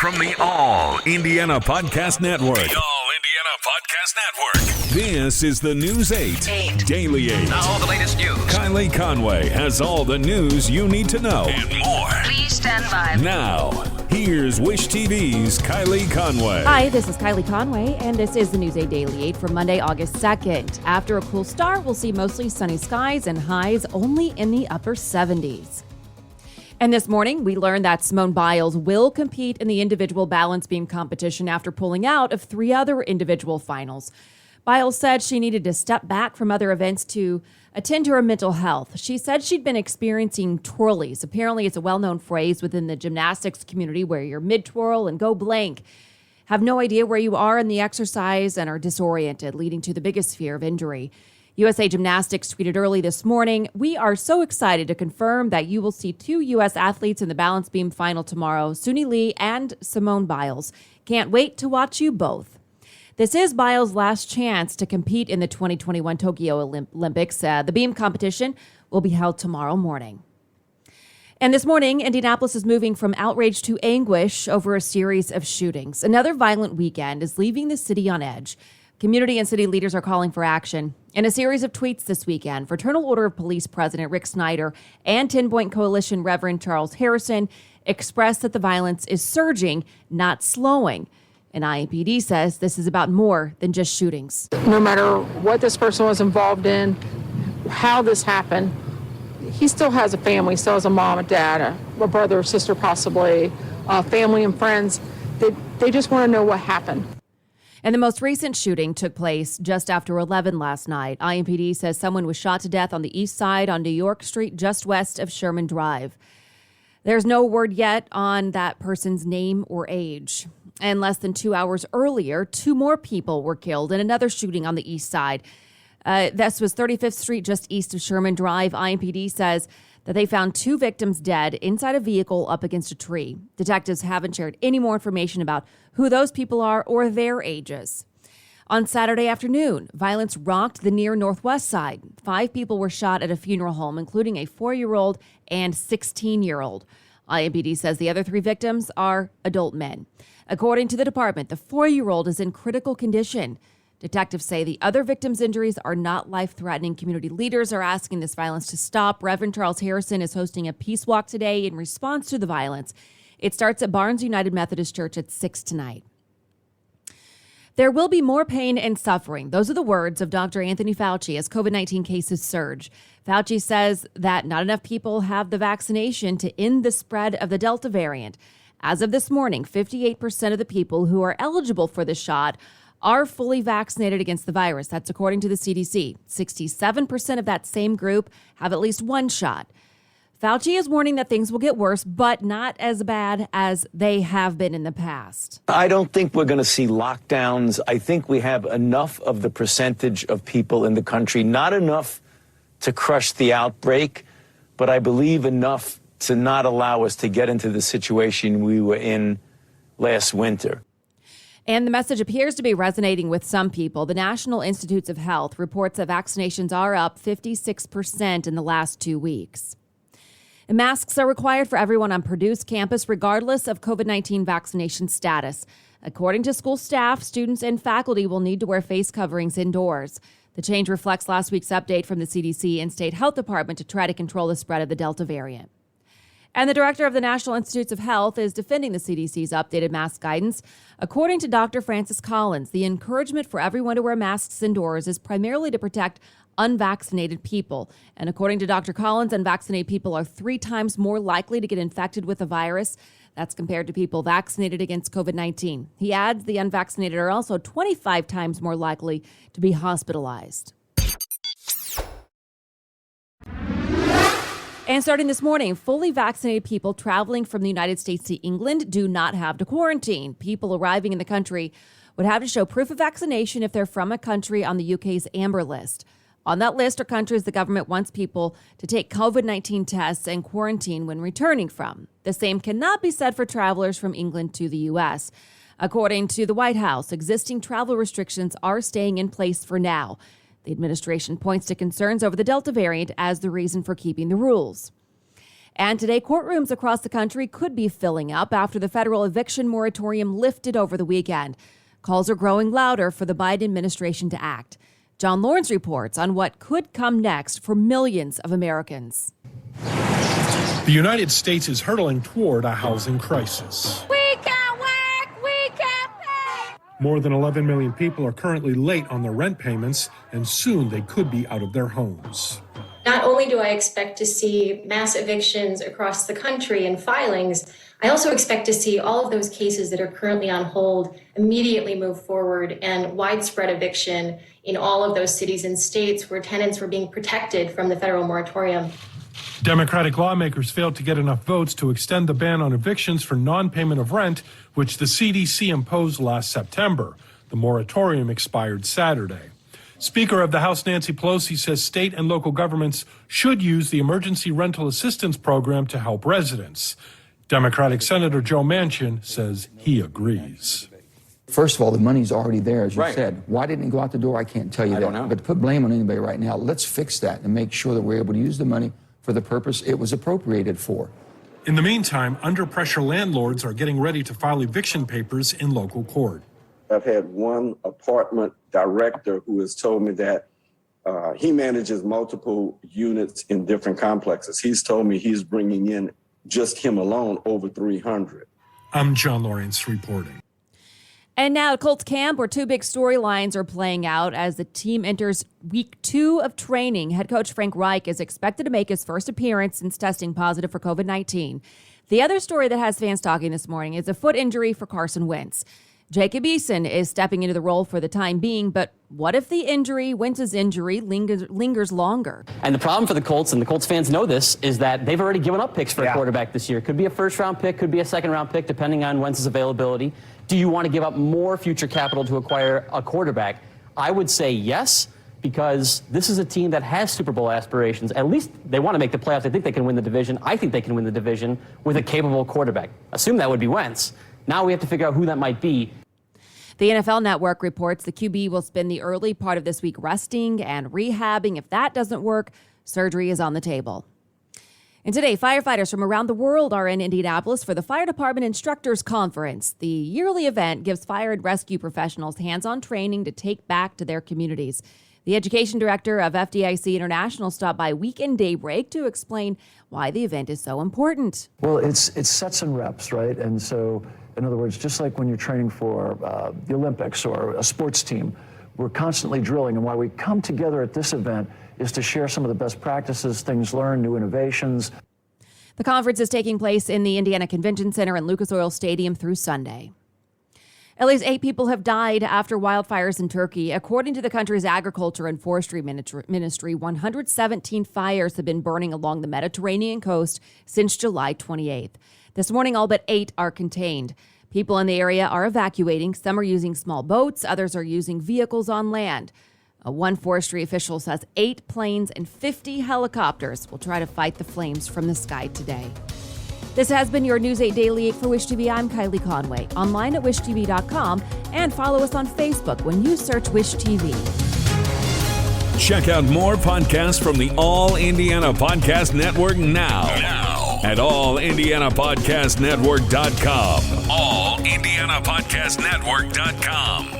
From the All Indiana Podcast Network. The All Indiana Podcast Network. This is the News 8 Daily 8. Now all the latest news. Kylie Conway has all the news you need to know. And more. Please stand by. Now, here's Wish TV's Kylie Conway. Hi, this is Kylie Conway, and this is the News 8 Daily 8 for Monday, August 2nd. After a cool start, we'll see mostly sunny skies and highs only in the upper 70s. And this morning, we learned that Simone Biles will compete in the individual balance beam competition after pulling out of 3 other individual finals. Biles said she needed to step back from other events to attend to her mental health. She said she'd been experiencing twirlies. Apparently, it's a well-known phrase within the gymnastics community where you're mid-twirl and go blank, have no idea where you are in the exercise, and are disoriented, leading to the biggest fear of injury. USA Gymnastics tweeted early this morning, "We are so excited to confirm that you will see 2 U.S. athletes in the balance beam final tomorrow, Suni Lee and Simone Biles. Can't wait to watch you both." This is Biles' last chance to compete in the 2021 Tokyo Olympics. The beam competition will be held tomorrow morning. And this morning, Indianapolis is moving from outrage to anguish over a series of shootings. Another violent weekend is leaving the city on edge. Community and city leaders are calling for action. In a series of tweets this weekend, Fraternal Order of Police President Rick Snyder and 10 Point Coalition Reverend Charles Harrison expressed that the violence is surging, not slowing. And IMPD says this is about more than just shootings. No matter what this person was involved in, how this happened, he still has a family, still has a mom, a dad, a brother, or sister possibly, family and friends. They just want to know what happened. And the most recent shooting took place just after 11 last night. IMPD says someone was shot to death on the east side on New York Street, just west of Sherman Drive. There's no word yet on that person's name or age. And less than 2 hours earlier, 2 more people were killed in another shooting on the east side. This was 35th Street, just east of Sherman Drive. IMPD says that they found 2 victims dead inside a vehicle up against a tree. Detectives haven't shared any more information about who those people are or their ages. On Saturday afternoon, violence rocked the near northwest side. 5 people were shot at a funeral home, including a 4-year-old and 16-year-old. IMPD says the other 3 victims are adult men. According to the department, the 4-year-old is in critical condition. Detectives say the other victims' injuries are not life-threatening. Community leaders are asking this violence to stop. Reverend Charles Harrison is hosting a peace walk today in response to the violence. It starts at Barnes United Methodist Church at 6 tonight. There will be more pain and suffering. Those are the words of Dr. Anthony Fauci as COVID-19 cases surge. Fauci says that not enough people have the vaccination to end the spread of the Delta variant. As of this morning, 58% of the people who are eligible for the shot are fully vaccinated against the virus. That's according to the CDC. 67% of that same group have at least 1 shot. Fauci is warning that things will get worse, but not as bad as they have been in the past. I don't think we're going to see lockdowns. I think we have enough of the percentage of people in the country, not enough to crush the outbreak, but I believe enough to not allow us to get into the situation we were in last winter. And the message appears to be resonating with some people. The National Institutes of Health reports that vaccinations are up 56% in the last 2 weeks. And masks are required for everyone on Purdue's campus, regardless of COVID-19 vaccination status. According to school staff, students and faculty will need to wear face coverings indoors. The change reflects last week's update from the CDC and State Health Department to try to control the spread of the Delta variant. And the director of the National Institutes of Health is defending the CDC's updated mask guidance. According to Dr. Francis Collins, the encouragement for everyone to wear masks indoors is primarily to protect unvaccinated people. And according to Dr. Collins, unvaccinated people are 3 times more likely to get infected with the virus. That's compared to people vaccinated against COVID-19. He adds the unvaccinated are also 25 times more likely to be hospitalized. And starting this morning, fully vaccinated people traveling from the United States to England do not have to quarantine. People arriving in the country would have to show proof of vaccination if they're from a country on the UK's Amber List. On that list are countries the government wants people to take COVID-19 tests and quarantine when returning from. The same cannot be said for travelers from England to the U.S. According to the White House, existing travel restrictions are staying in place for now. The administration points to concerns over the Delta variant as the reason for keeping the rules. And today, courtrooms across the country could be filling up after the federal eviction moratorium lifted over the weekend. Calls are growing louder for the Biden administration to act. John Lawrence reports on what could come next for millions of Americans. The United States is hurtling toward a housing crisis. We can't work, we can't pay. More than 11 million people are currently late on their rent payments, and soon they could be out of their homes. Not only do I expect to see mass evictions across the country and filings, I also expect to see all of those cases that are currently on hold immediately move forward and widespread eviction in all of those cities and states where tenants were being protected from the federal moratorium. Democratic lawmakers failed to get enough votes to extend the ban on evictions for non-payment of rent, which the CDC imposed last September. The moratorium expired Saturday. Speaker of the House Nancy Pelosi says state and local governments should use the Emergency Rental Assistance Program to help residents. Democratic Senator Joe Manchin says he agrees. First of all, the money's already there, as you Right. said. Why didn't it go out the door? I can't tell you that. don't know. But to put blame on anybody right now, let's fix that and make sure that we're able to use the money for the purpose it was appropriated for. In the meantime, under-pressure landlords are getting ready to file eviction papers in local court. I've had one apartment director who has told me that he manages multiple units in different complexes. He's told me he's bringing in just him alone over 300. I'm John Lawrence reporting. And now at Colts camp, where two big storylines are playing out as the team enters week 2 of training. Head coach Frank Reich is expected to make his first appearance since testing positive for COVID-19. The other story that has fans talking this morning is a foot injury for Carson Wentz. Jacob Eason is stepping into the role for the time being, but what if the injury, Wentz's injury, lingers longer? And the problem for the Colts, and the Colts fans know this, is that they've already given up picks for a quarterback this year. Could be a first-round pick, could be a second-round pick, depending on Wentz's availability. Do you want to give up more future capital to acquire a quarterback? I would say yes, because this is a team that has Super Bowl aspirations. At least they want to make the playoffs. I think they can win the division. I think they can win the division with a capable quarterback. Assume that would be Wentz. Now we have to figure out who that might be. The NFL Network reports the QB will spend the early part of this week resting and rehabbing. If that doesn't work, surgery is on the table. And today, firefighters from around the world are in Indianapolis for the Fire Department Instructors Conference. The yearly event gives fire and rescue professionals hands-on training to take back to their communities. The education director of FDIC International stopped by Weekend Daybreak to explain why the event is so important. Well, it's sets and reps, right? And so, in other words, just like when you're training for the Olympics or a sports team, we're constantly drilling. And why we come together at this event is to share some of the best practices, things learned, new innovations. The conference is taking place in the Indiana Convention Center and Lucas Oil Stadium through Sunday. At least 8 people have died after wildfires in Turkey. According to the country's agriculture and forestry ministry, 117 fires have been burning along the Mediterranean coast since July 28th. This morning, all but 8 are contained. People in the area are evacuating. Some are using small boats. Others are using vehicles on land. One forestry official says 8 planes and 50 helicopters will try to fight the flames from the sky today. This has been your News 8 Daily 8 for Wish TV. I'm Kylie Conway. Online at wishtv.com and follow us on Facebook when you search Wish TV. Check out more podcasts from the All Indiana Podcast Network now at allindianapodcastnetwork.com. allindianapodcastnetwork.com.